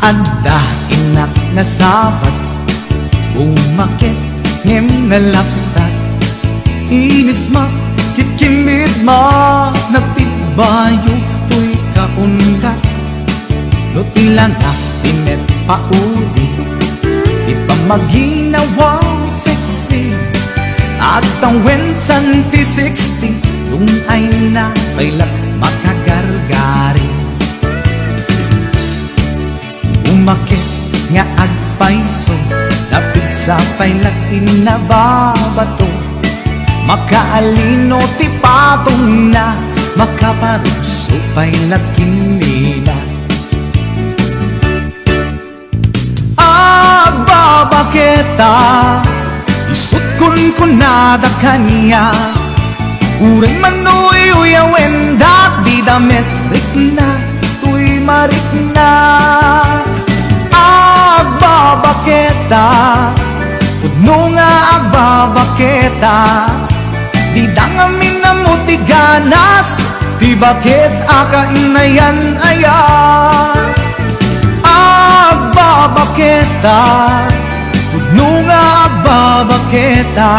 Anda inak na sabat, umakit ngem nalapsat, inis ma kitkimit ma nagtibayo tuy kaundat. No tilana pinet pauli, di pa maginawang sexy, at ang wensan ti 60 yung ay na kailat makagargari. Umakit nga agpaiso, napigsa pailat inababato, makaalino ti patong na, makaparuso pailat kinila. Agbabaketa, isut kun nada kanya, uray manoy uyawen dat di damit rikna tuy marikna. Agbabaketa, pudno nga agbabaketa, di dangamin na muti ganas, di bakit akainayan aya. Agbabaketa, pudno nga agbabaketa,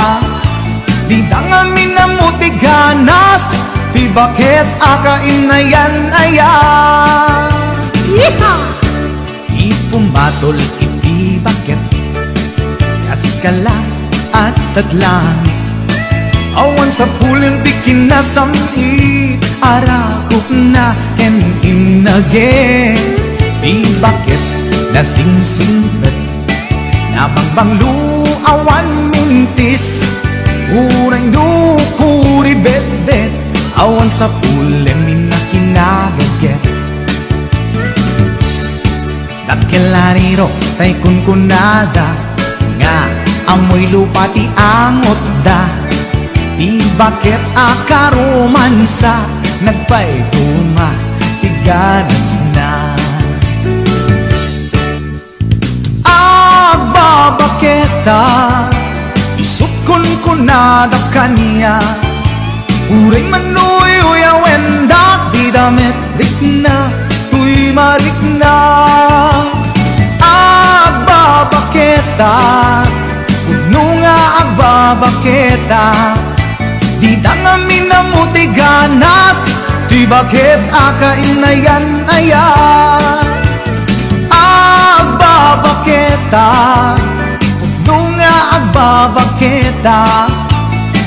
di dangamin na muti ganas, di bakit akainayan aya. Yeehaw! Ipumatol iti bakit, kaskala at tatlangit, awan sa pulim di kinasamit, arakok na ken inage. Di bakit nasingsingpet, nabangbanglu awan mintis, uray dukuri bet-bet, awan sa pulim minakinagaget. Dakilariro tay kunkunada, nga amoy lupa ti angot da, di bakit akaromansa, nagpaituma ti ganas na. Agbabaketa, isut kunkunada kanya, uray manoy uyawen da, di damit rikna tuy marikna. Agbabaketa, pudno nga agbabaketa, di dangamin na muti ganas, di bakit akainayan aya. Agbabaketa, pudno nga agbabaketa,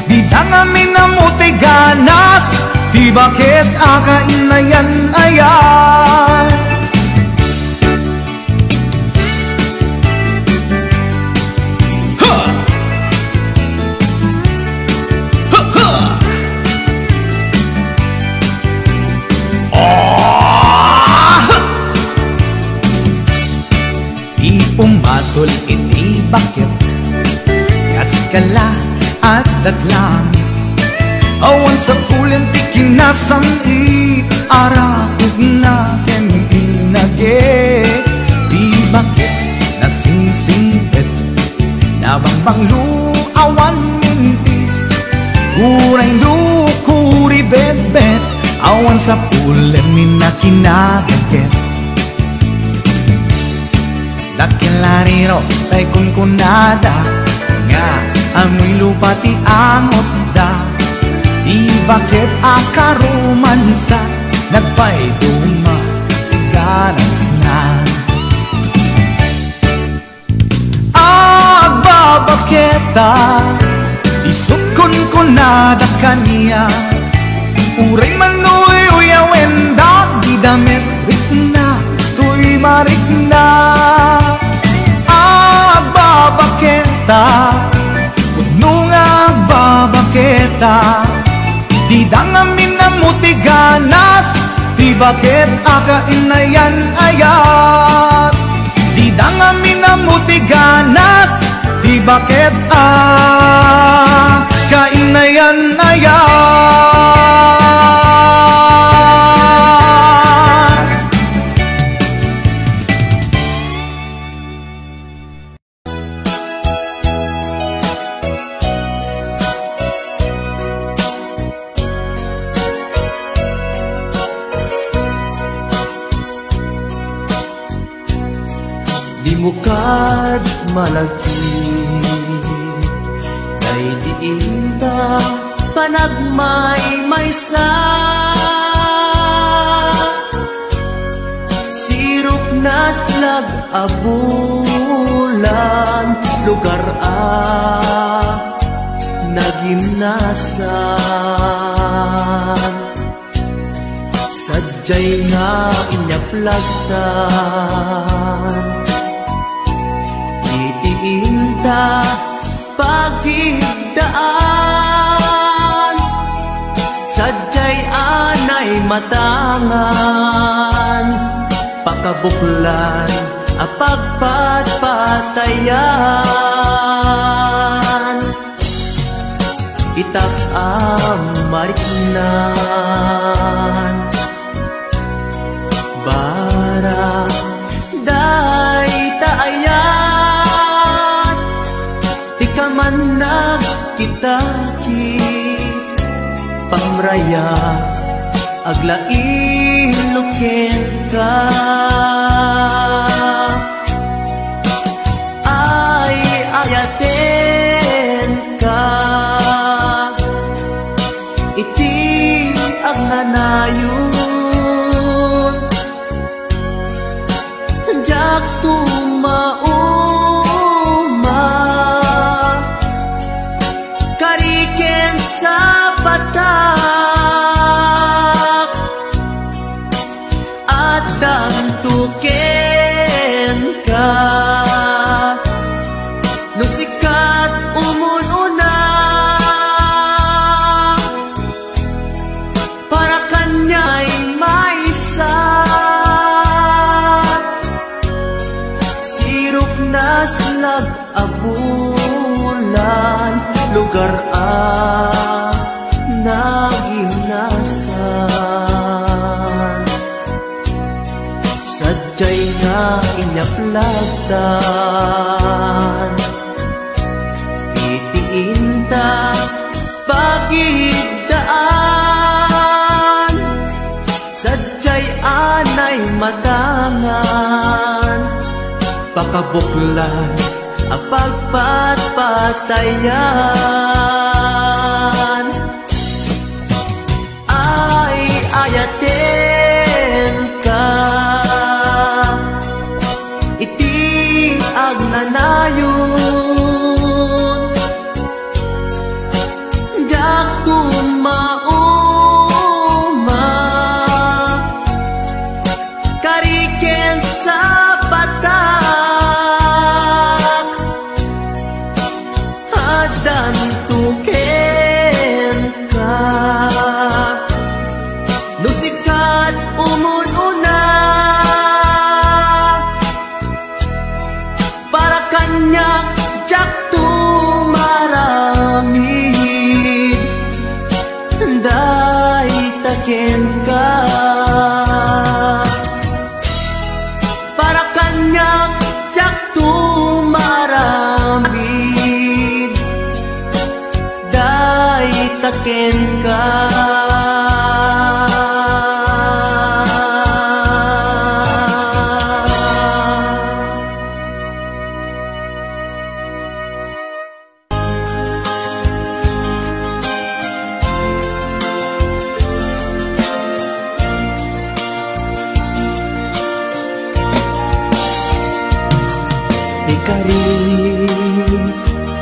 di dangamin na muti ganas, di bakit akainayan aya. Ipumatol iti bakit, kaskala at tatlangit, awan sa pulim ti kinasamit, arakog na ken inage. Di bakit nasingsingpet, nabangbanglu awan mintis, uray dukuri bet-bet, awan sa pulim minakinagaget. Dakilariro tay kunkunada, nga amoy lupa ti angot da, di bakit akaromansa, nagpaituma ti ganas na. Agbabaketa, isut kunkunada kanya, uray manoy uyawen da, di damit rikna tuy marikna. Agbabaketa, pudno nga agbabaketa, di dangamin na muti ganas, di bakit akainayan ayat. Di dangamin na muti ganas, di bakit akainayan ayat. mukad malagki kay diin ta panagmay-maysa sirok naslag abulan lugar nagimnasan sadyay nga inyaplagtan itiinta pagigdaan sadyay anay matangan pakabuklan apagpatpatayan itak mariknan barang day taayat di ka man nagkitaki pamraya aglain ka ay ayaten ka iti agnanayon jak tumauma kariken sa batak at dantuken ka nusikat umununa para kanya'y maisa sirok naslag abulan lugar nagimnasan sadyay nga inyaplagtan itiinta pagigdaan sadyay anay matangan pakabuklan apagpatpatayan ay ayaten ka iti agnanayon jak tumauma kariken sa batak adan tuken ka nusikat umununa para kanya jak tumaramid day taken ka para kanya jak tumaramid day taken ka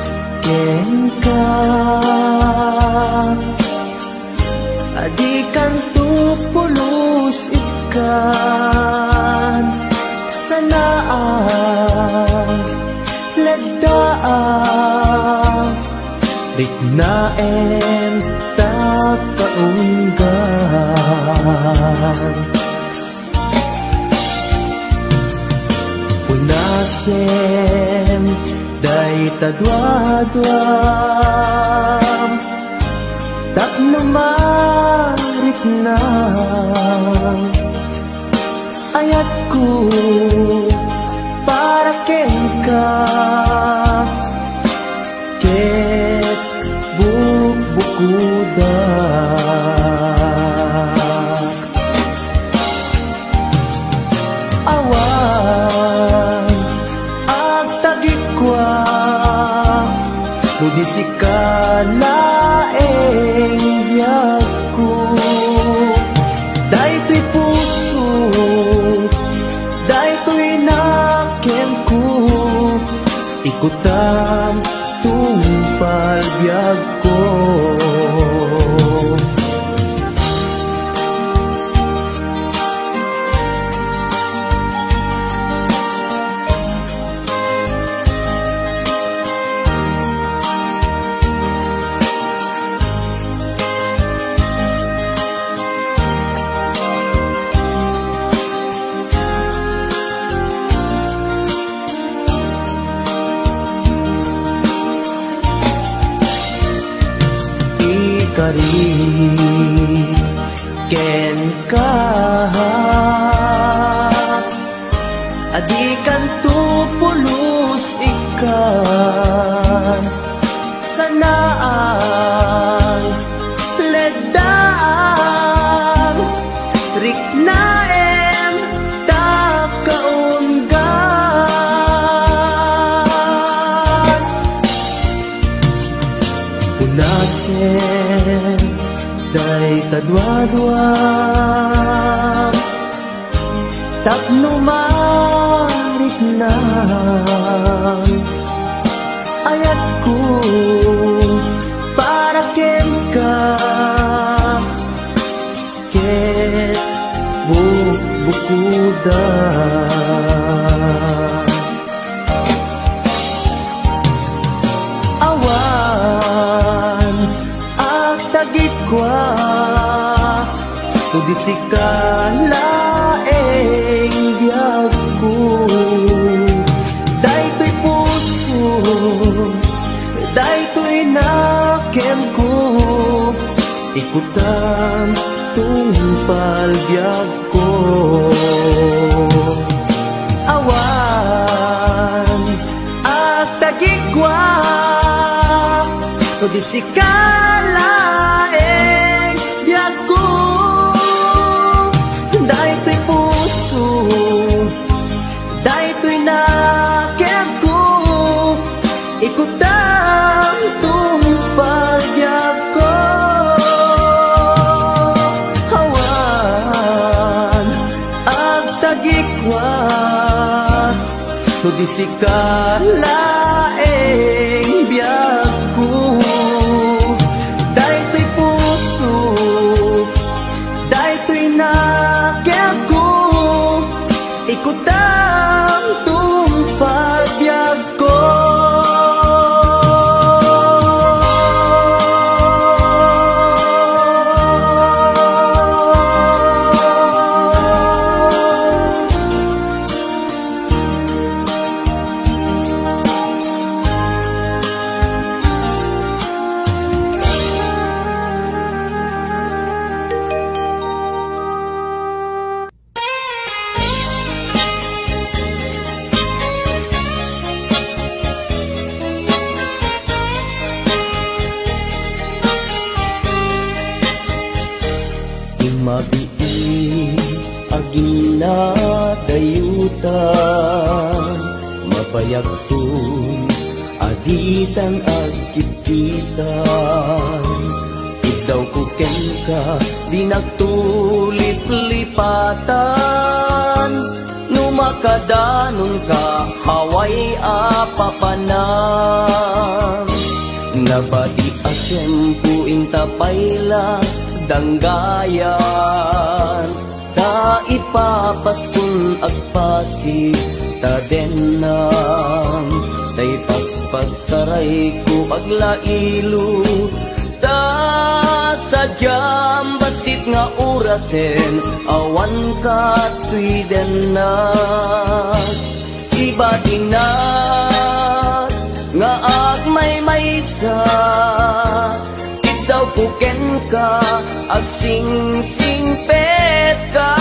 kariken ka adikan tupulos ikan sanaan lagdaan riknaen takaunggan unasen day tadwadwam tapno mariknang ayat ko para kengka ket bukuda awan sikalaeng biyag ko. Daytoy puso, daytoy nakem ko, ikutan tungpal biyag ko. Kari ken ka adikan tu pulus ikan sanaan ledang riknaem takaunggan unasen day kadwa-dwa tapno marit na ayat ko para kem ka ket bukuda awan at tagit kwa tudi sikalaeng biyag ko. Daytoy puso, daytoy nakem ko, ikutan tungpal biyag ko. Awan at tagikwa tudi sikalaeng biyag ko. Daytoy puso, daytoy nakem ko, ikutan tungpal biyag ko. Awan ag tagikwa tudi sikalaeng biyag ko. Daytoy puso, daytoy nakem ko, ikutan tungpal biyag ko. Mabiin agina dayutan mapayagtun aditan agkipitan idaw ko ken ka di nagtulip-lipatan numakadanon ka haway apapanan nabati asempu intapayla danggayan ta ipapaskun agpasig ta denang tay paspasaray ko aglailo ta sadyam basit nga urasen awan ka tuidenas iba dinat nga agmay-maysa daw puken ka ag sing-sing pet ka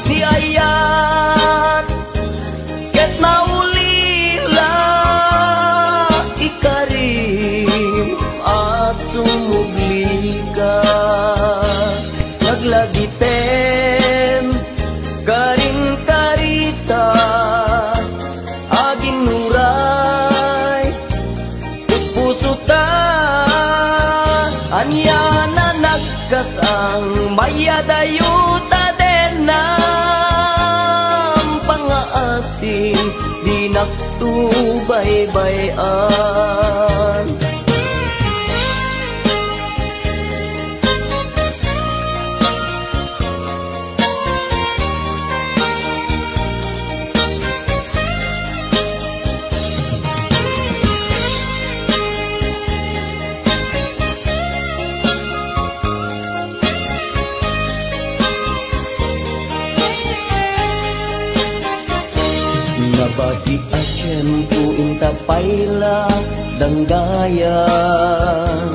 di ayat ket maulila ikarim asumugli ka naglagitem karing karita aging nuray nagtubaybayan. Nabati asyem ku inta paila danggayan,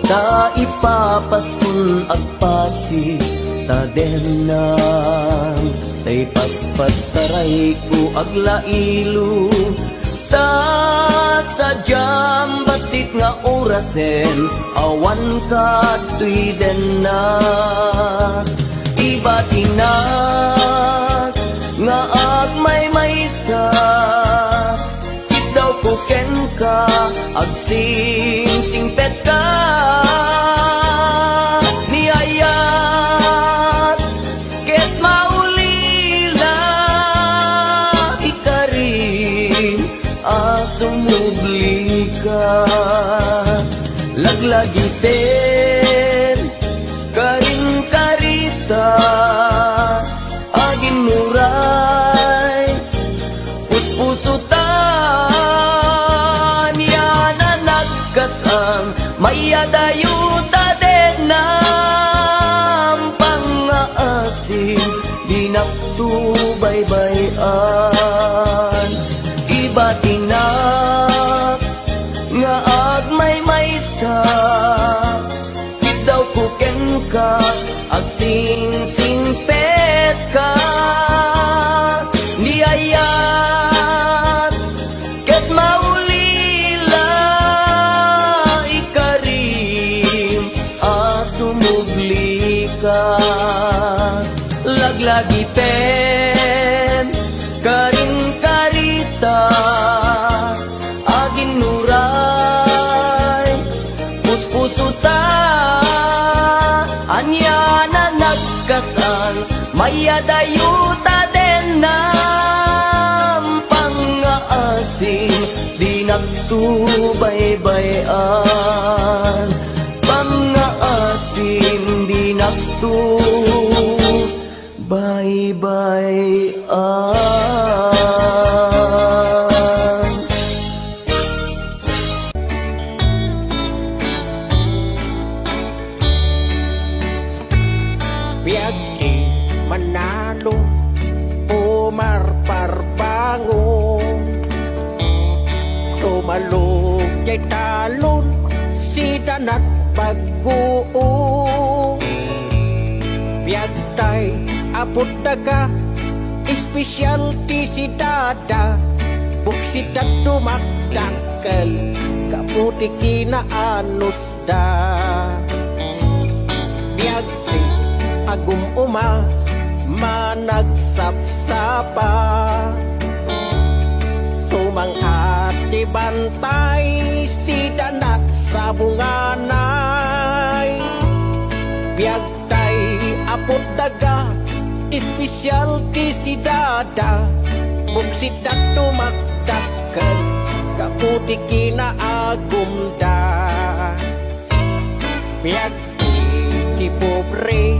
ta ipapaskun agpasi tadenan, tay paspas saray ku aglailu, ta sadyam basit nga orasen, awan ka tuiden na, ibatinag nga agmay-maysa, ikaw kuken ka, agsing-singpet ka, niyayat, ket maulila, ikarin, asumubli ka, laglagiten, karin-karita, agin muray, puspusutan, yan ang nagkasang, mayadayuta din ng pangaasin, di nagtubaybayan, ibatinak, nga agmay-maysa, daw kuken ka, agsing-singpet ka, niyayat, ket maulila, ikarim, asumugli ka, laglagipen, karing-karita, aging nuray, puspusutan, anya na nagkasal, mayadayuta din ng pangaasin, di nagtubaybayan, pangaasin, di nagtubaybayan. Biagdi manalo umarparbangon, tumalog jay talon si danat pagguong. Biagtay apot daga espesyal ti si dada, buksidat dumakdakkel kaputi kinaanos da. Biagti agum uma managsapsapa, sumangati bantay si danat sa bunganay. Biagtay apot daga espesyal ti si dada, buksidat tumakdakkel kaputi kinaagum da. Biagti ti pobre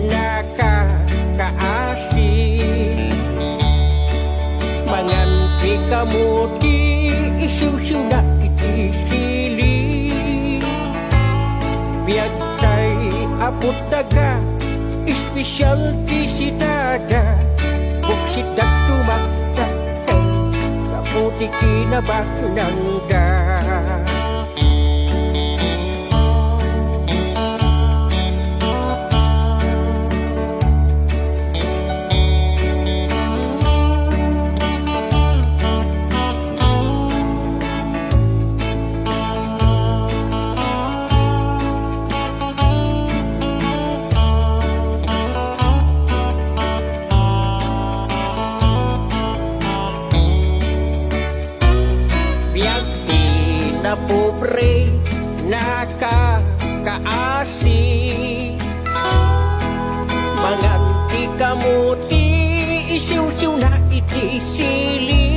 nakakaasi, manganti kamu di isu-isu na iti sili. Biagtay apot daga espesyal ti si dada, buksidat tumakdakkel kaputi kinabagnangda. Pobre nakakaasi, manganti kamu ti isiw-siw na iti sili.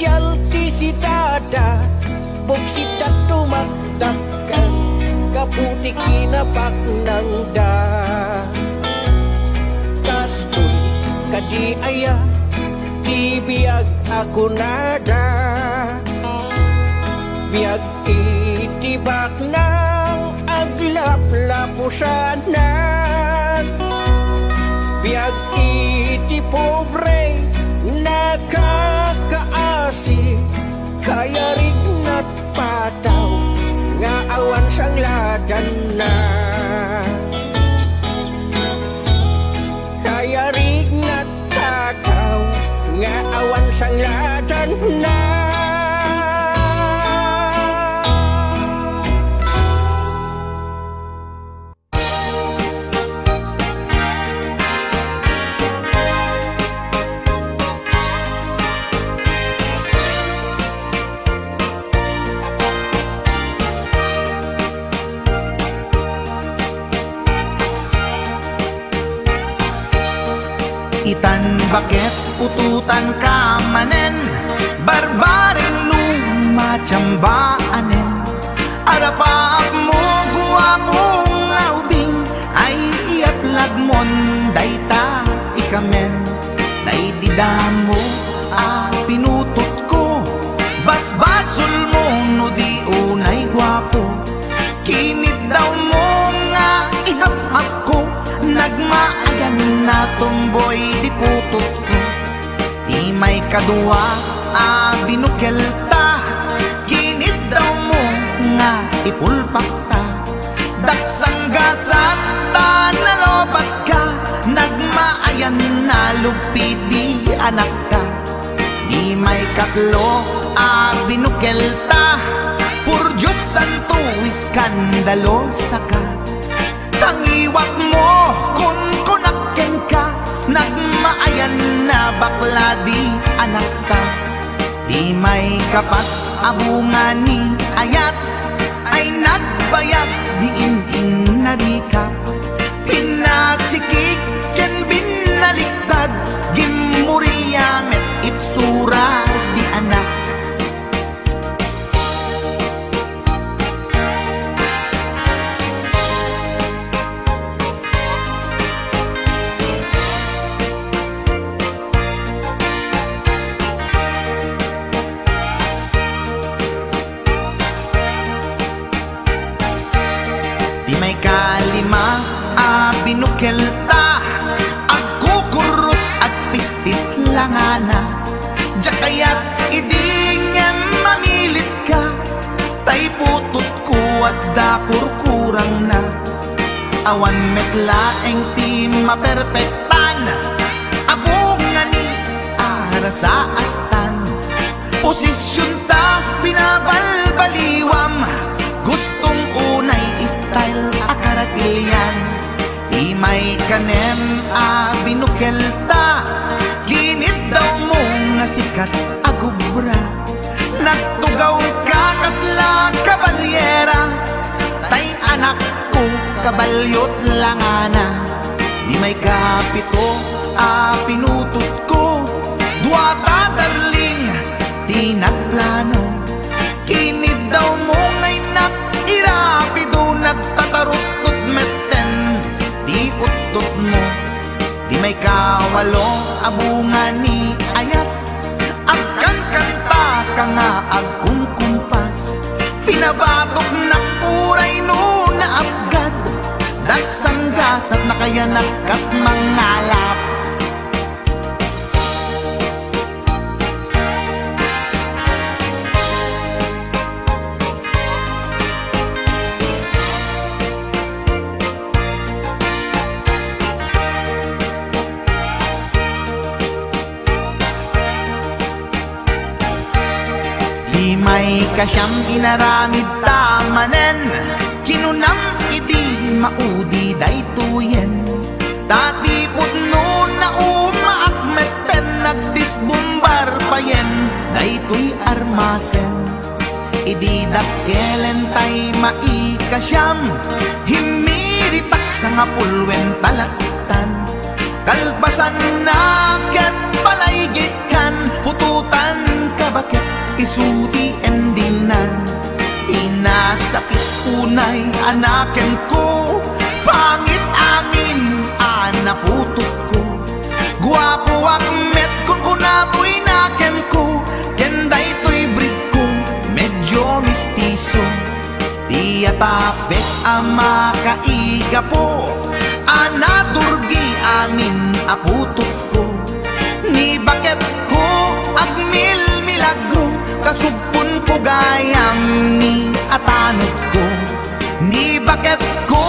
espesyal ti si dada buksita tumakdakan kaputi kinapak ng da kastoy kadi aya di biyag ako nada biyag itibak ng aglap-lapusanan biyag iti pobre nakakaasi kaya rin at pataw nga awan sang ladan na kaya rin at pataw nga awan sang ladan na Itan bakit ututan ka manen barbaring lumachambaanen arapaap mo guwapong aubing ay iaplag mon dayta ikamen day didamo pinutot ko basbasul mo no di unay guwapo kinit daw mo nga ihap-hap ko nagmaayan na tomboy di putot ko di may kadua binukelta kinit daw mo nga ipulpak ta daksang gasat ta nalobat ka nagmaayan na lupi di anak ka di may katlo binukelta pur Diyos santo iskandalosa ka tangiwak mo kun kunakken ka nagmaayan na bakla di anak ka di may kapat abungan ni ayat ay nagbayag di in narikap pinasikik ken binaliktad gimurilya met itsura di anak may kalima binukelta agkukurot at pistit langana diya kaya't idingem mamilit ka tay putot ko at dapur kurang na awan metlaeng ti maperpektan abungan ni ara sa astan posisyon ta binabalbaliwam gustong unay style akaratilyan di may kanem binukelta ginit daw mo nga sikat agubra nagtugaw ka kasla kabalyera tay anak ko kabalyot langana di may kapito pinutot ko duwata darling di nagplano kinid daw mo ngay irapido nagtatarot metten di utot mo di may kawalo abungan ni ayat agkan kanta ka nga agkung kumpas pinabatok na puray no na abgad dagsang gasat na kaya nakat mangalap may kasyang inaramid tamanen kinunam idi maudi daytoyen tatipot no na umaakmeten nagdisbumbar payen daytoy armasen idi dakkelen tay maikasyam himiritak sa nga pulwen talaktan kalpasan na ket palay maigit kan pututan ka bakit isuti endinan inasakit unay anaken ko pangit amin anaputok ko guwapo akmet kung kunaboy naken ko kenday to'y breed ko medyo mistiso tiyatapek ama kaiga po anaturgi amin aputok ko ni bakit ko agmil milagro kasugpon ko gayam ni atanod ko ni bakit ko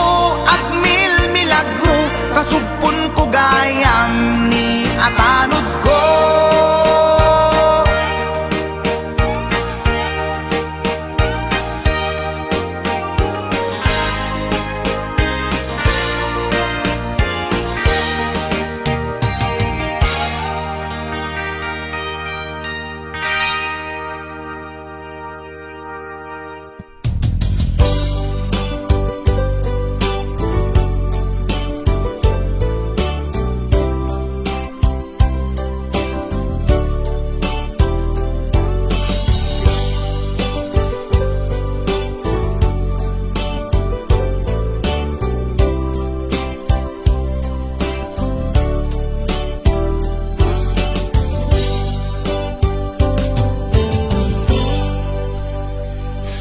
agmil milagro kasugpon ko gayam ni atanod ko.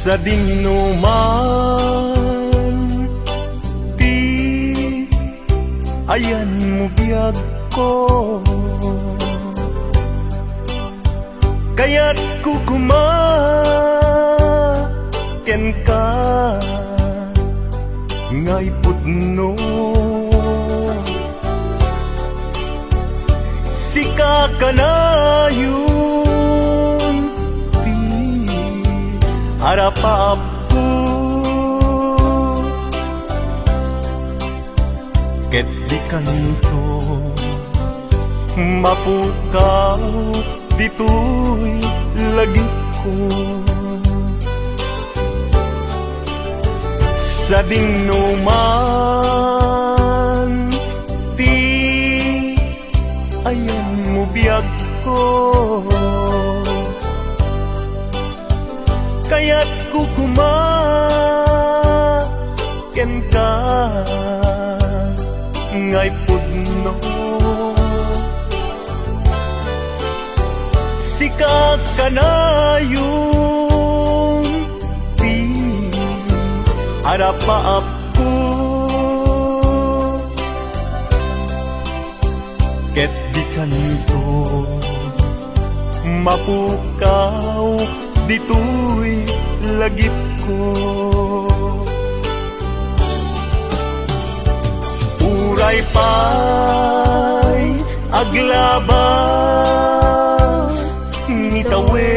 Sa dinuman di ayan mo biyag ko kaya't kukumaken ka ngay pudno sika kanayon harap ko ket di kanto mapukaw dito'y lagi ko sa dinuman di ayan mo biyag ko kaya't kukumaken ka ngay pudno sika kanayon di harapaap ko ket di kanto mapukaw dito'y lagip ko uray pa'y aglabas ngitawe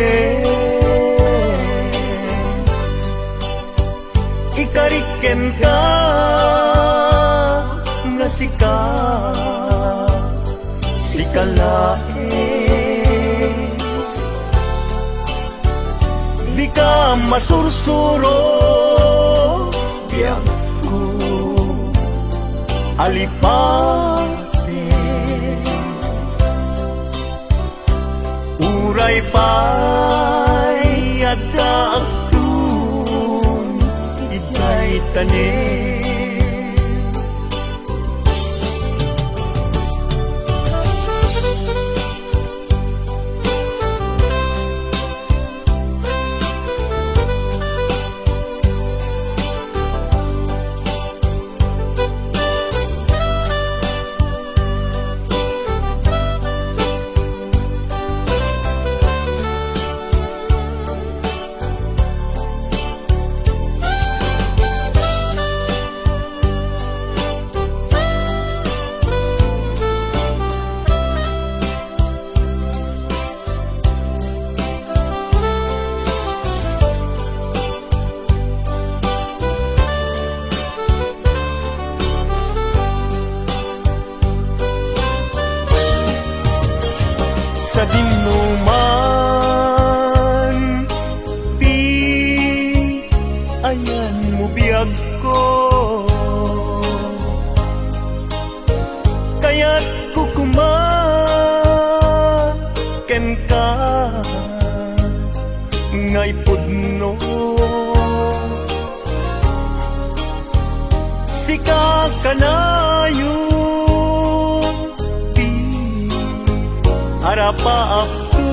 ikariken ka nga sikalae di ka masursuro biyak ko alipate uray pa'y ada akun itay tanin sa kanayon di harapa ako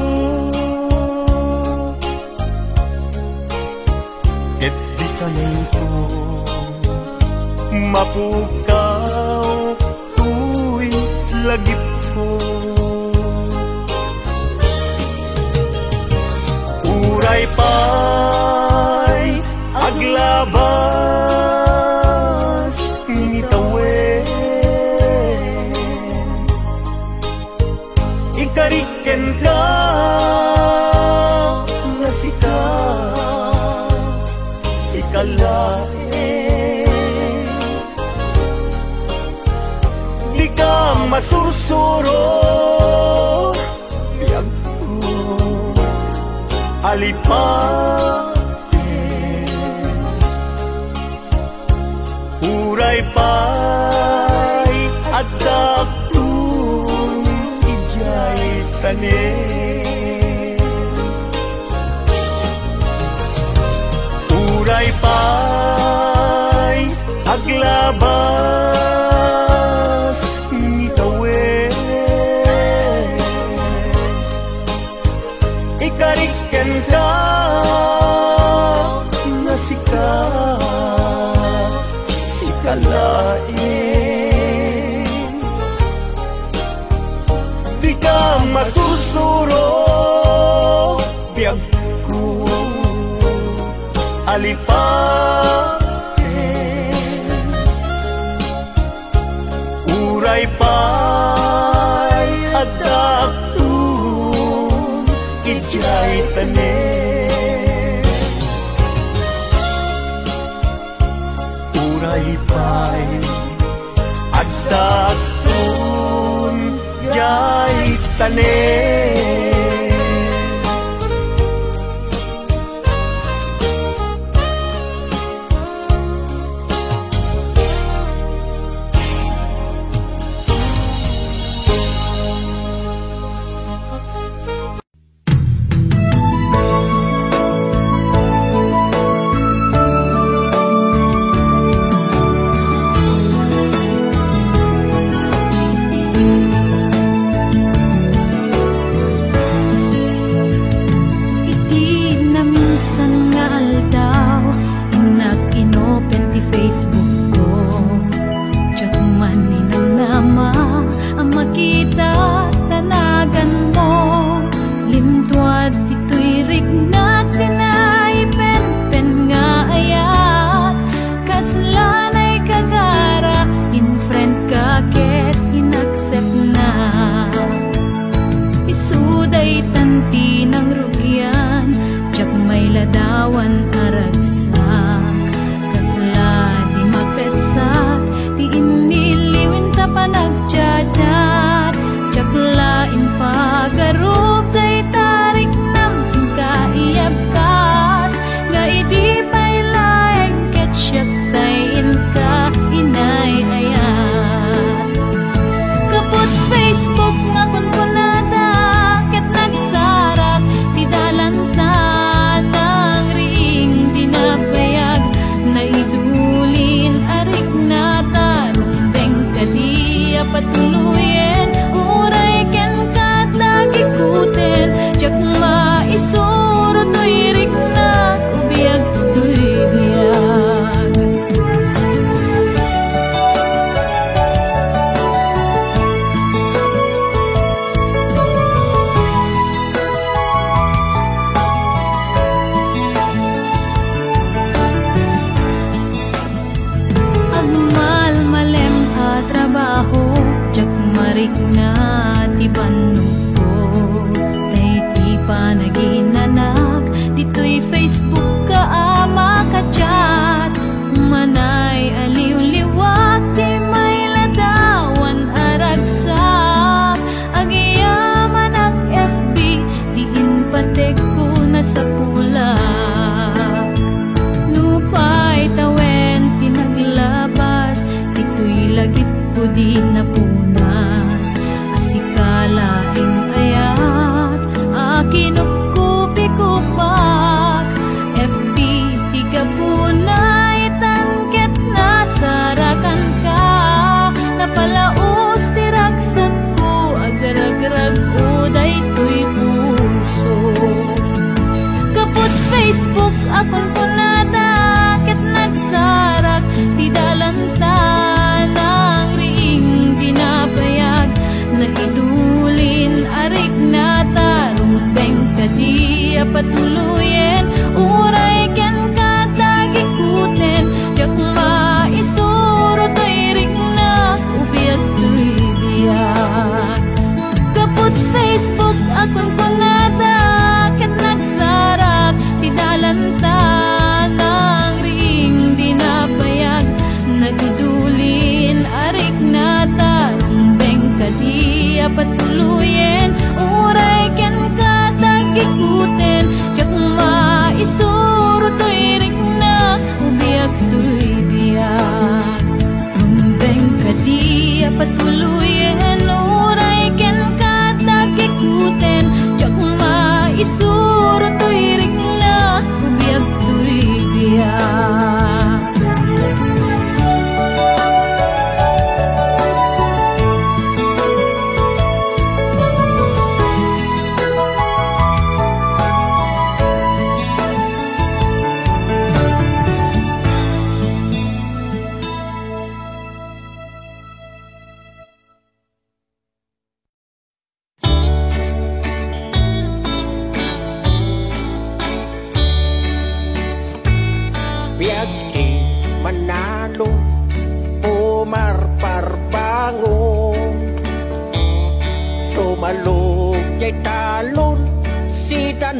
ket di kanito mapukaw tuy lagip ko uray pa'y aglabas ngitawen ikariken ka na sikalae di ka masursuro biyag ko alipate uray pa'y agdaktun ijay tanen uray pa'y aglabas ngitawen ikariken ka na sikalain di ka masusuro biyag ko alipaten uray pa'y agdaktun ijay tanen uray pa'y agdaktun ijay tanen arik na talumbeng kadia patuluyen uray ken katagikuten jak maisuro to'y rik na ubiyak to'y biyak lumbeng kadia patuluyen uray ken katagikuten jak maisuro to'y rik na ubiyak to'y biyak.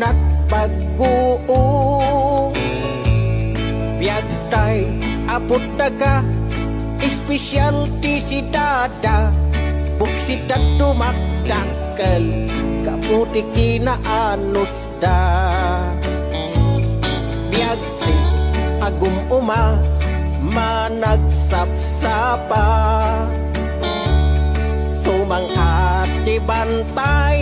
At pag-uong biyagtay apot daga espesyal ti si dada buksit at tumakdakkel kaputi kinaanos da biyagti agum uma managsapsapa sumangkat ti bantay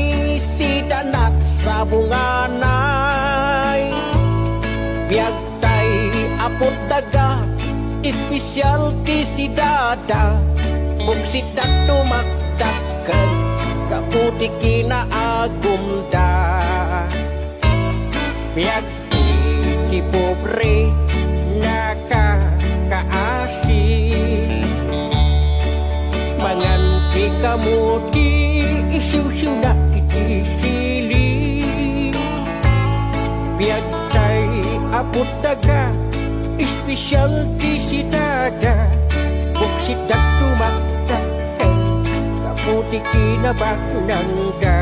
si danat sa bunganay biyagtay apot daga espesyal ti si dada buksit at tumakdakkel kaputi kinaagumda biyagti ti pobre nakakaasi manganti kamuti isyusyuw na iti biyagtay apot daga espesyal ti si dada buksit at tumakdakkel kaputi kinabaknangga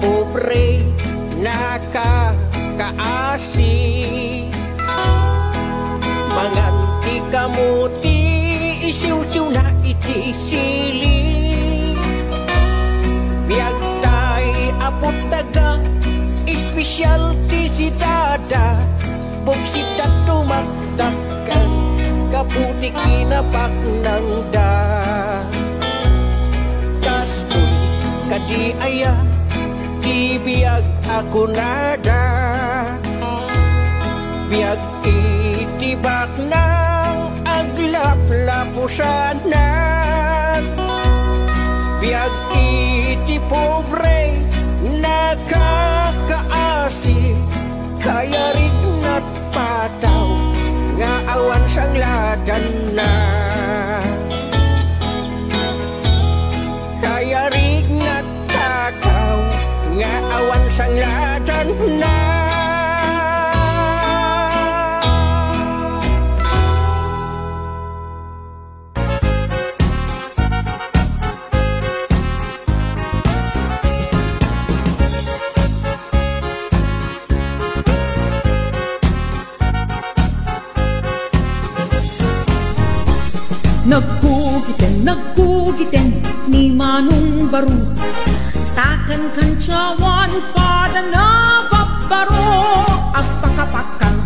pobre nakakaasi manganti kamuti isiw-siw na iti sili biyagtay apot daga espesyal ti si dada buksit at tumakdakkel kaputi kinabaknangda kastoy kadi aya biyag ako nada biyag itibak ng aglap-lapusanan biyag iti pobre nakakaasi kaya rin na't pataw nga awan sang ladan na kaya rin na't takaw nga awan sang ladan na Nagkugiten ni Manong Baro takan kancawan pada na babaro agpakapakang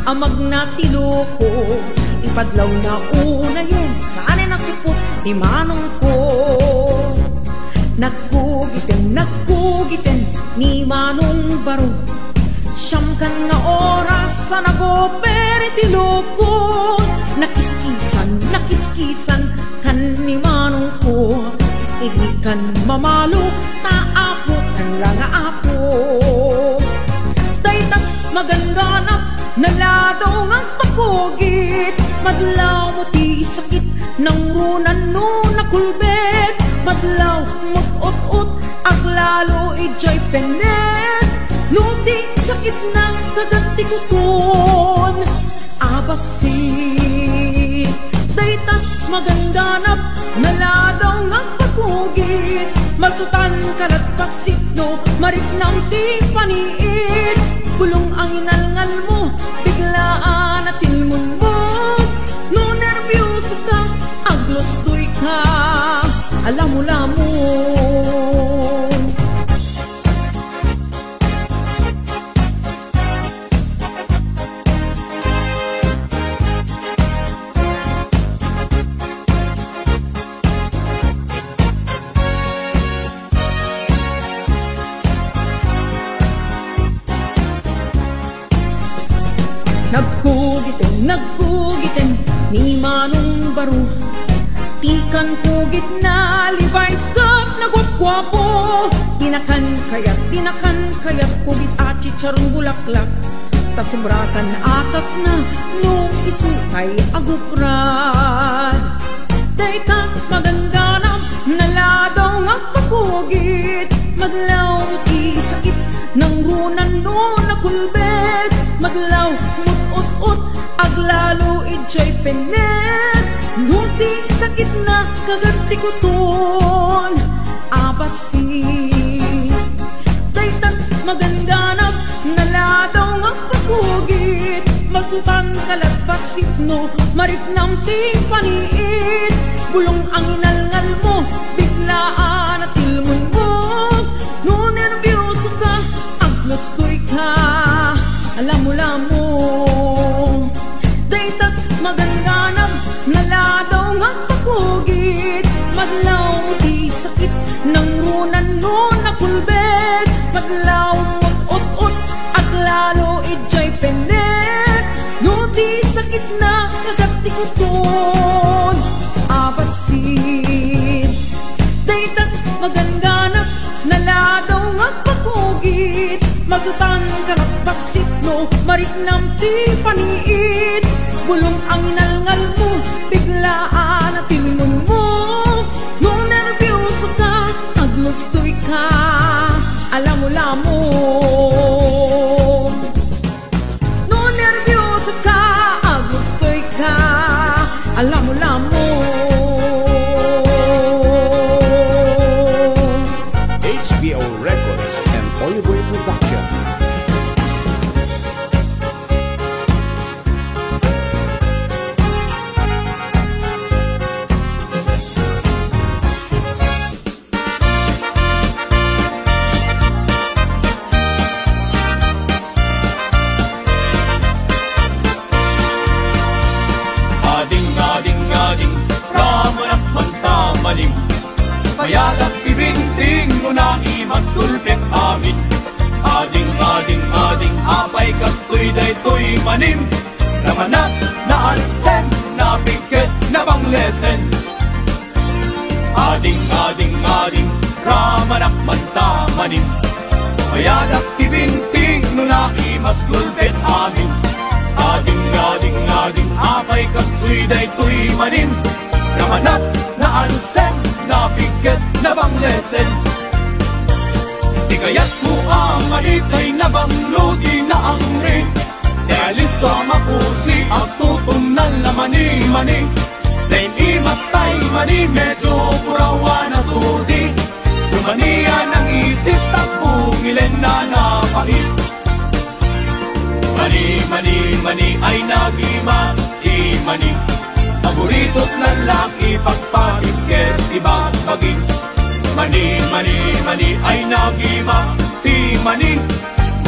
amag na tiloko ipadlaw na una yun saan na sipot ni Manong ko nagkugiten ni Manong Baro siyam kan na oras sa nagoperi tiloko nakiskisan kan ni Manong ko igikan mamalo taapo kan lang apo daytag maganganap naladaw ng pagkugit madlaw mo ti sakit ng runan no nakulbet madlaw mut-ut-ut aglalo ijay penet no di sakit ng kagatikuton abasi daytat magandanap naladaw ng pagkugit maltutan kalat pasit no marit ng ti paniit bulong ang inalngal mo biglaan at tilmon mo no nervyuso ka aglostoy ka alam mo lamon Nagkugiten ni Manong Baro tikan kugit na Levi's cup na gwap-gwapo tinakan kayat kugit at chicharong bulaklak tasimbratan atat na nung isukay aguprad daytat magandanap naladaw ng pagkugit maglaw ti sakit ng runan no nakulbet maglaw mut-ut-ut aglalo ijay penet nuti sakit na kagatikuton abasi daytan magandanap naladaw ng pagkugit magtutan kalat pasit no marit ng ting paniit bulong ang inalngal mo biglaan at tilmon mo no nervyoso ka aglostoy ka alam mo daytat maganganap naladaw ng pagkugit madlaw di sakit ng runan no nakulbet madlaw mut-ut-ut at lalo ijay penet no di sakit na kagatikuton abasit daytat maganganap naladaw ng pagkugit magtutan karat pasit no marit nam ti paniit bulong ang inalngal mo biglaan at tilmon mo no nervyoso ka aglostoy ka alam mo lamon no nervyoso ka aglostoy ka alam mo HBO Records and Oliver Production. Ading, ramanak mantamaling mayadap ibinting mo na imaskulpit amin ading, apay kastoy daytoy manim ramanak na alsen na bigket na banglesen ading, ramanak mantamaling mayadap ibinting mo na imaskulpit amin ading, apay kastoy daytoy manim ramanak na alsen na bigket na banglesen di kaya't mo amanitay na banglodi na ang rin Dealis sa mapusi at tutong na mani Lain imatay mani medyo purawa na sudi Tumaniya ng isip at bungilen na napait Mani ay nagimas imani Paborito't lalaki pagpahigker ibang maging Mani ay nagimas timani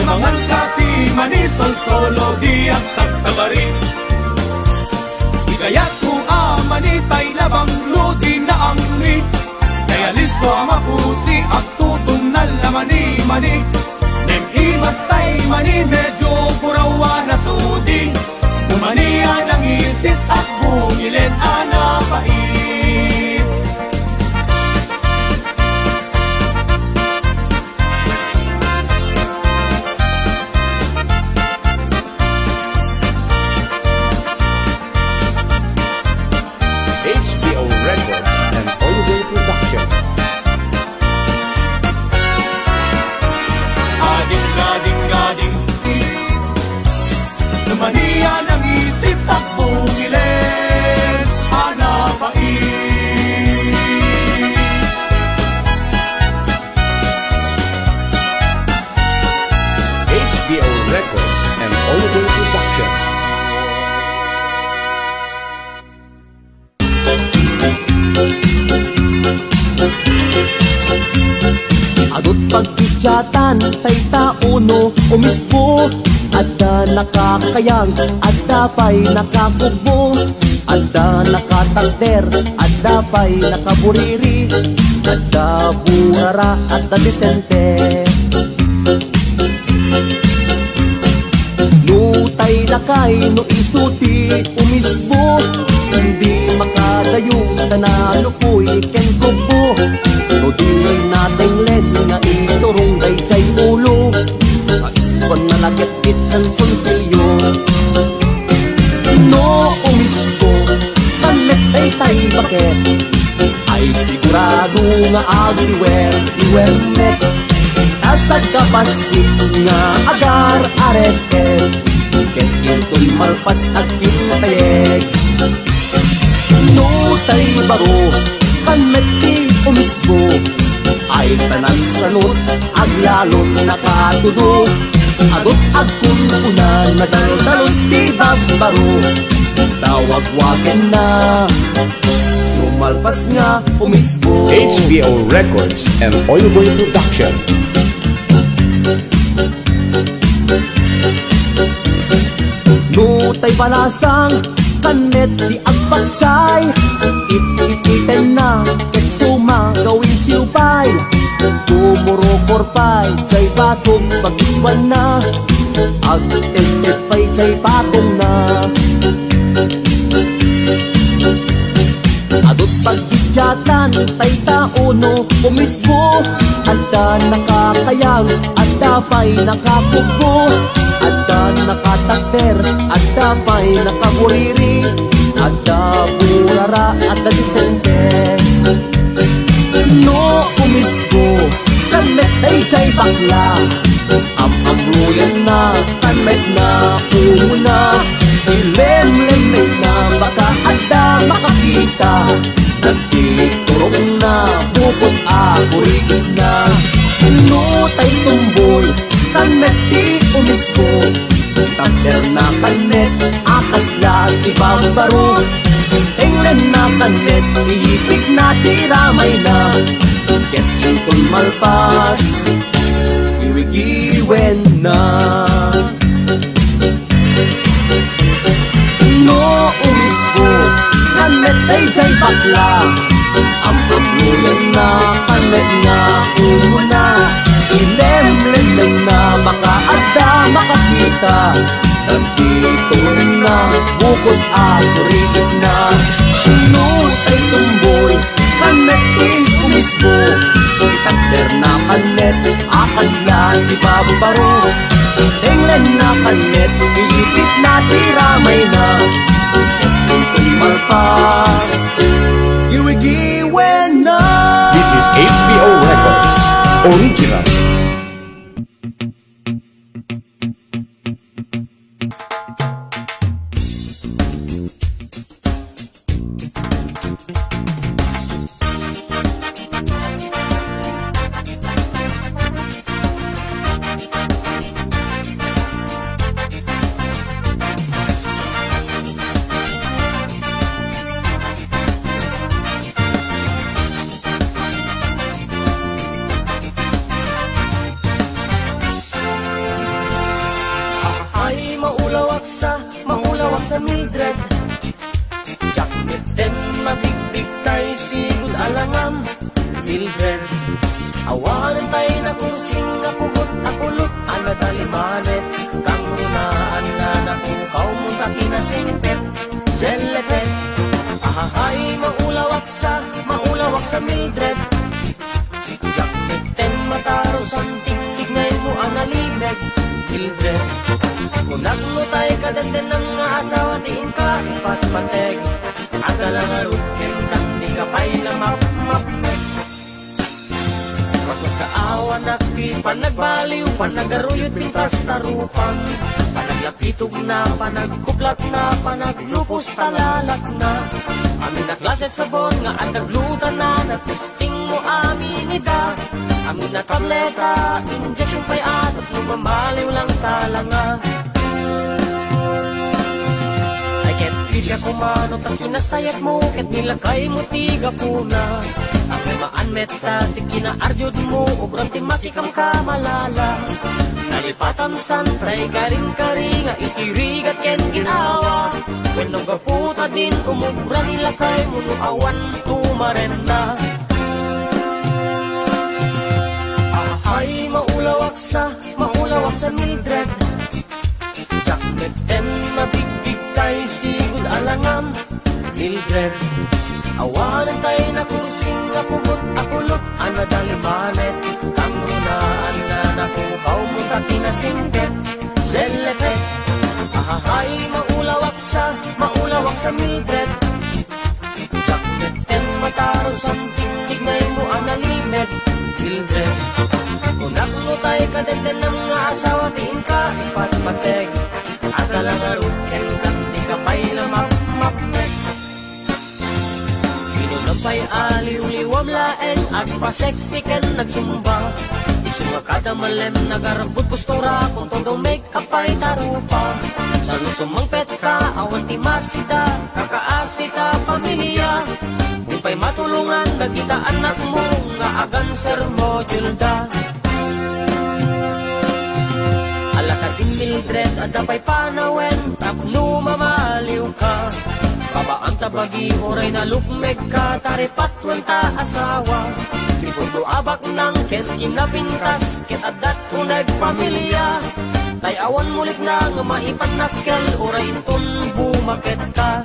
Umangal ka timani sol-solo di at tagtabari Ikayat ko amani tay labang ludi na angri Kaya listo mapusi at tutong na lamani Nem imas tay mani medyo purawa na sudi Umaniya ng isit at bungilen anapait jatan tay tauno umisbo. Adda nakakayang, adda pa'y nakakugbo. Adda nakatagder, adda pa'y nakaburiri. Adda burara, adda disente. Nutay lakay no isuti umisbo. Hindi makadayo, tanalo ko'y kenkugbo. No di nating len nga iturong day chay ulo. Maispan na lagit-git ng sonsilyo. No umisbo, kanmet ay tay bakit. Ay sigurado nga agiwer, iwermet. Asad kapasik nga agar aret-et. Ket into'y malpas at kinapayeg. No tay baro, kanmet di umisbo. Ay tanan sanot, aglalot nakatudo. Agot agkunkunan, nadaldalos di bagbaro. Tawag-wagin na, lumalpas nga umisbo. HBO Records and Oilboy Production. Nutay palasang, kanet di agpaksay. It-iten na, keksuma gawin siupay. Tumuro-korpay, chay batog pag-iswan na. Ag-etet pa'y chay patong na. Adot pag-idyatan, tay tauno umisbo. Adda nakakayang, adda pa'y nakakugbo. Adda nakatagder, adda pa'y nakaburiri. Adda burara, adda disente. No umisbo, kanmet ay chay bakla. Am-amluyan na, kanmet na umuna. Ilem-lem na, baka adda makakita. Nagtiturong na, bukod akuriit na. No tay tumboy, kanmet di umisbo. Tapder na kanmet, akas lahat ibabaro. Englen na kanmet, iipig na tiramay na. Get intong malpas, iwigiwen na. No umisbo, kanmet ay jay bakla. Am-amluyan na, kanmet na umuna. Ilem-lem na, baka adda makakita. Nagtitulong na, bukod akuriit na. No tay tumboy, kanmet di umisbo. Itagder na kanmet, akas lang ibabaro. Englen na kanmet, iipit na tiramay na. Etong malpas, iwigiwen na. This is HBO Records Original. Maulawak sa Mildred. Jacket din mabigbig tayo sigud alangam. Mildred, awanan tayo na kung singapugot akulot. Ala talimanet, kang runaan na nakukaw mong takinasingpet. Zelepet, ahahay maulawak sa Mildred. Jacket din mataro sa tigtignay mo analibeg. Mildred, kunag mo tayo kadagdan ng asawa diin ka ipatpateg. At alang arukin kang di ka pa'y na map-map-map. Mas kaawa na panagbaliw, panagaruyot pintas tarupan. Panaglapitog na, panagkuplat na, panaglupos talalak na. Amin na klaset sabon nga at naglutan na, natisting mo amin ida. Amin na tableta, injection pa'y at lumambaliw lang talanga. Ay ket feel ka kumano, tak inasayat mo, ket nilagay mo tiga puna. Ako maanmeta, di kinaaryod mo, obrang timakikam ka malala. Nalipatan santay, karing-karing, itirigat ken ginawa. When nagaputa din, umubra nila kay munuawan tumarenda. Ay, maulawak sa Mildred. Jacket and mabigbig tay, sigud alangam. Mildred, awanan tay na kursing, kapugot, akulot, anadalimanet. Kangunaan na nakukaw mo taki na singket, selepet. Ay, maulawak sa Mildred. Jacket and mataro sa tigtignay mo analimet. Mildred, unak mo tayo kadenten ng mga asawa, tiin ka ipatpateg. At alang aruken ka, di ka pa'y lamap-mapnek. Pinulampay aliw-liwam laeng, agpa-sexy ken nagsumba. Isunga kada malem, nagarabot postura, kung todo make-up ay tarupa. Sa lusumang pet ka, awan timasita, kakaasita, pamilya. Kung pa'y matulungan, dagita anak mo, nga agan sermo, julda. Alakatin Mildred, ada pa'y panawen, tapno mamaliw ka. Babaan tabagi, oray na lukmeg ka, taripatwan ta asawa. Piputo abak ng ket kinapintas, ket adat kunag pamilya. Tay awan mulit na nga maipanakkel, oray intun bumaket ka.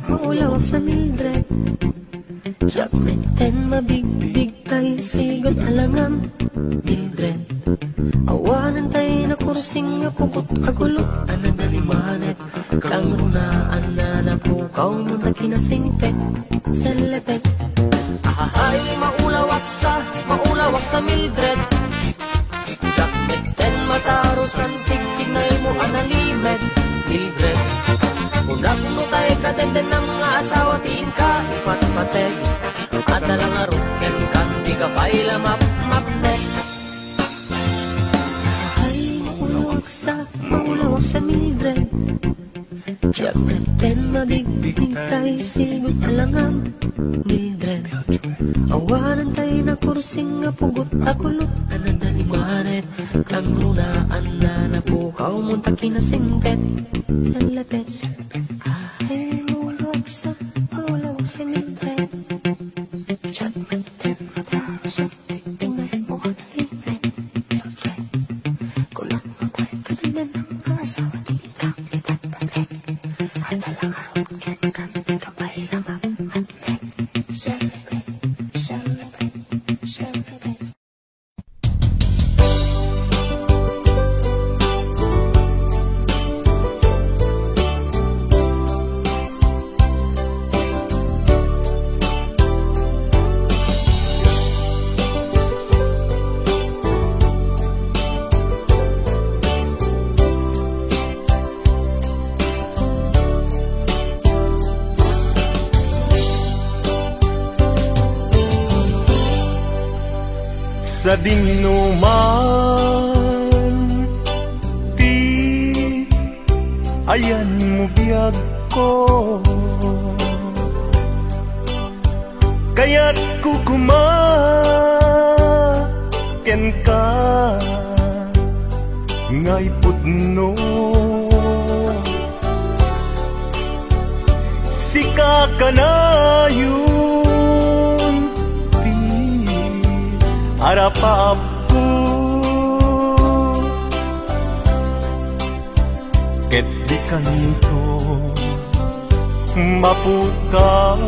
Maulawak sa Mildred. Jackmenten mabigbig tay, sigod alangam. Mildred, awanan tay na kursing, apukot agulot, anadalimanet. Kangunaan na napukaw mo na kinasingpet, selepet. Ay, maulawak sa Mildred. Jackmenten mataro sa tigtignay mo analimet. Mildred, unak mo tayo kadenden ng mga asawa, tiin ka ipatpateg. At alang aruken kan, di ka pa'y lamap-mapnek. Ay, maulawak sa Mildred. Jackmenten mabigbig tay, sigod alangam. Mildred, awanan tayo na kursing, apugot, akulot, anadalimanet. Kangrunaan na napukaw mo taki na singpet, selepet. Ay, maulawak sa Mildred. Jackmenten mataro sa tigtignay mo analimet. Mildred, kulang mo tayo kadenden ng mga asawa, tiin ka ipatpateg. At alang aruken ka, di ka pa'y lamap-mapnek. Celebrate, celebrate, celebrate. Sa dinuman, di ayan mo biyag ko, kaya't kukumaken ka, ngay pudno. Sika ka na yun, harapap ko, ket di kanto mapukaw,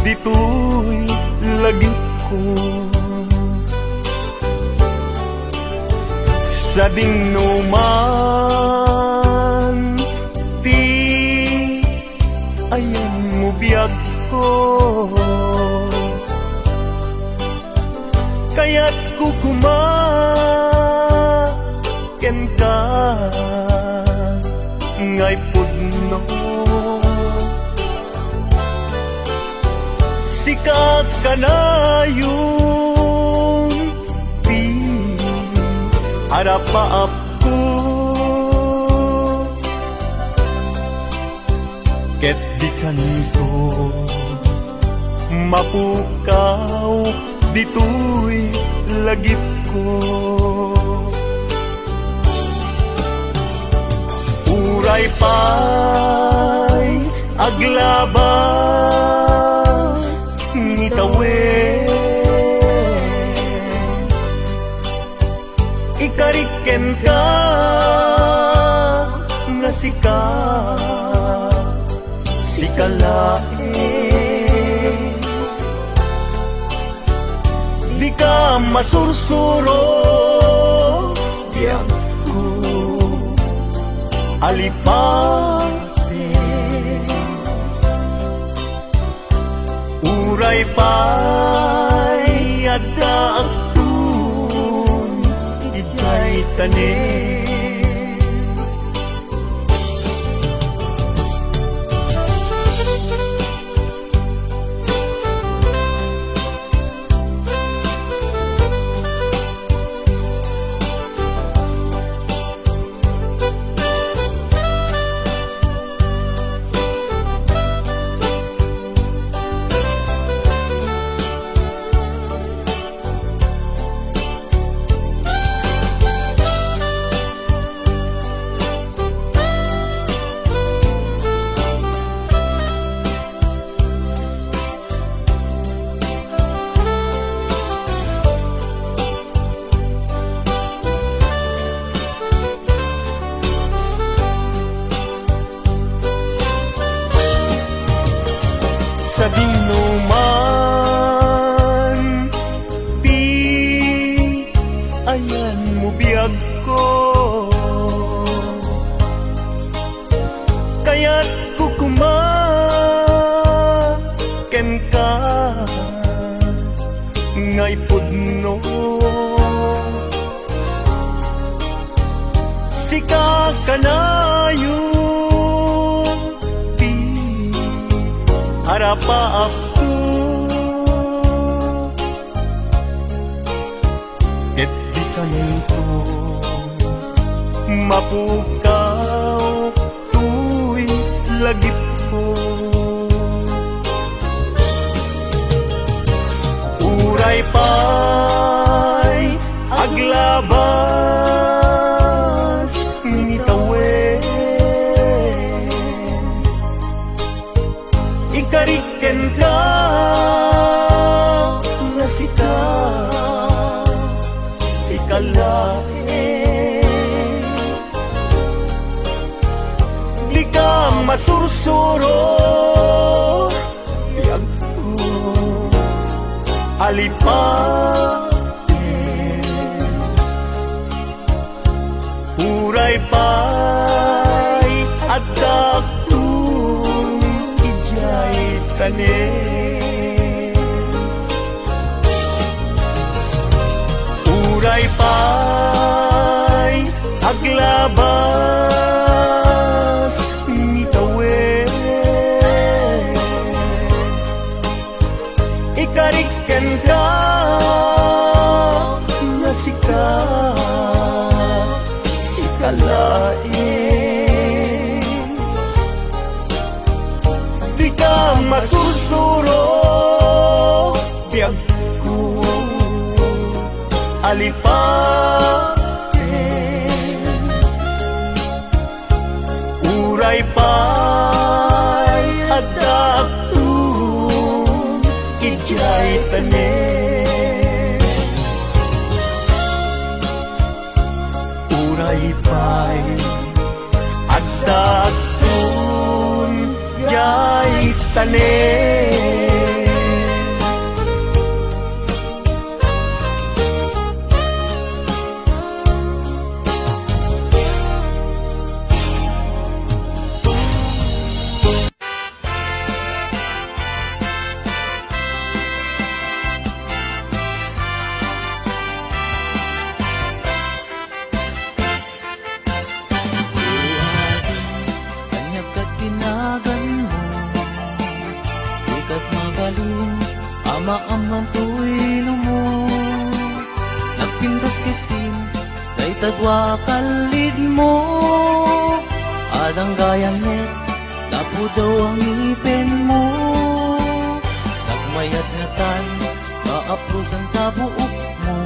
dito'y lagip ko. Sa dinuman, di ayan mo biyag ko, kaya't kukumaken ka ngay pudno sikat ka na yung di arapaap ko ket di kanto mapukaw dito'y lagip ko uray pa'y aglabas ngitawen ikariken ka nga sikalae di ka masursuro biyak ko alipate uray pa'y adaktun ikay tanin sa dinuman di ayan mo biyag ko kaya't kukumaken ka ngay pudno sika ka na yung harapaap ko ket di kanito mapukaw tuy lagip ko uray pa'y aglabas ngitawen ikariken ka nga sikalae di ka masursuro biyag ko alipate uray pa'y adaktun ijay tanin uray pa'y aglabas ngitawen ikariken ka nga sikalae di ka masursuro biyag ko alipate uray pa'y adaktun ijay tanin uray pa'y adaktun ijay tanin tadwa kalid mo. Adang gayang net, lapo daw ang ipin mo. Nagmayat nga tan, kaapos ang tabuok mo.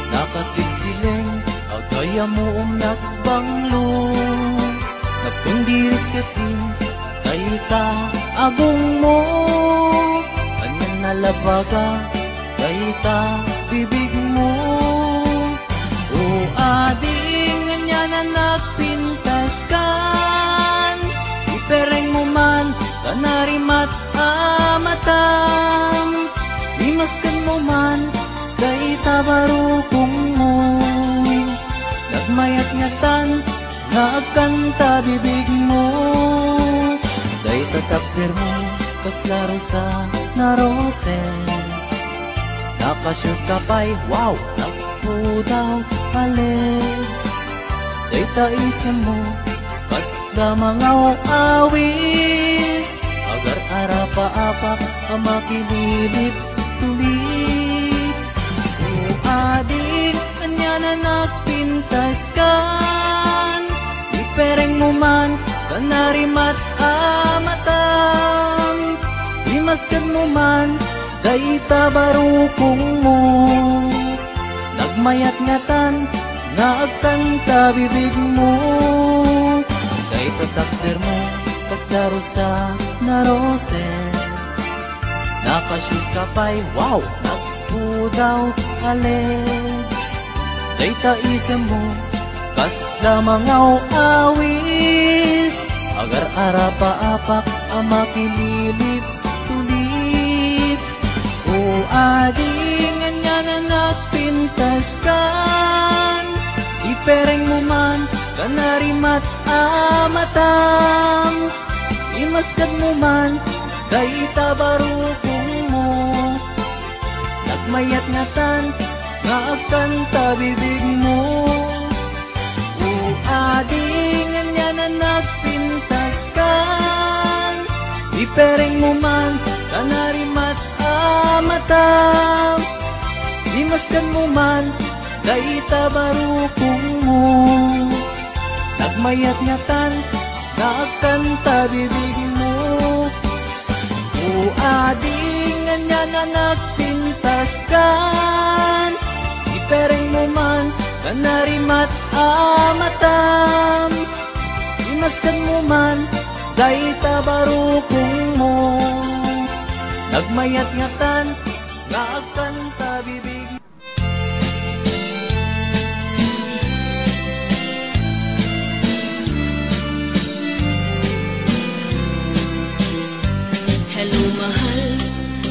Nakasilsileng, agaya mo nagbanglo. Nagtundiris katin, kay ka agong mo. Kanyan nalabaga, kay ka bibig mo. O ading nga na nagpintas kan, ipereng mo man, kanarimat amatam. Imaskan mo man, kay tabarukong mo. Nagmayat nga tan, nagkanta bibig mo. Kay tatakder mo, kaslaro sa naroses. Nakashoot ka pa'y, wow, nakpo daw alex. Kay taisan mo, kasla mga awis. Agar arapa-apak, ang makililips to lips. O ading, kanya na nagpintas kan. Ipereng mo man, kanarimat amatam. Imaskan mo man, kay tabarukong mo. Nagmayat ngatan, nagkanta bibig mo. Kay tatakder mo, kaslaro sa naroses. Nakashoot ka pa'y, wow, nakpo daw alex. Kay taisem mo, kasla mga awis. Agar arapa-apak, ang makililips to lips. O ading nga na nagpintas kan. Ipereng mo man, kanarimat amatam. Imaskad mo man, kay tabarukong mo. Nagmayat ngatan, nagkanta bibig mo. O ading nga na nagpintas kan. Ipereng mo man, kanarimat amatam. Imaskan mo man, kay tabarukong mo. Nagmayat ngatan, nagkanta bibig mo. O ading nga na nagpintas kan. Ipereng mo man, kanarimat amatam. Imaskan mo man, kay tabarukong mo. Nagmayat ngatan, nagkanta bibig. Hello mahal,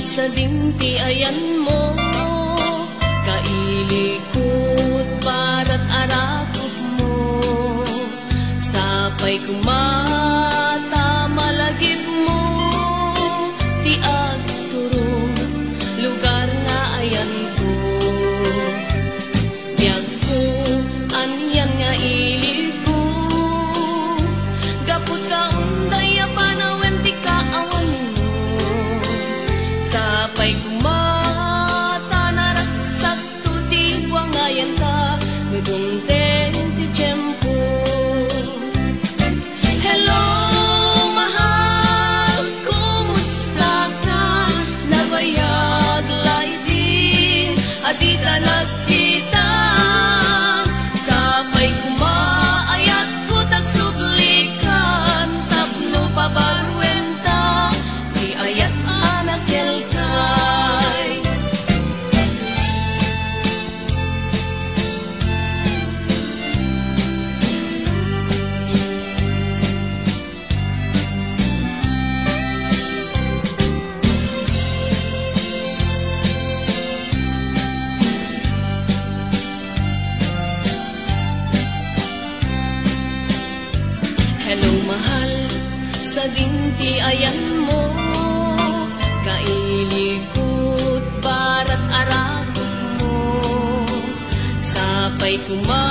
sa dimti ayan mo. Kailikot para't arakot mo. Sapay kumata malagip mo. Tiag turong lugar nga ayan ko. Biyag ko, anyan nga ilig ko. Gapot ka unday apanawen di ka awan mo. Sapay kumata naraksak to di wangayan ka. Nudungten ti tiyempo. Hello mahal, kumusta ka? Nabayag lay din, adita nagkita. Sapay kumaayat ko tagsublikan. Tapno pabarwenta, di ayat anak kelkay. Hello mahal, sa dimti ayan mo. Kailikot para't arakot mo. Sapay kuma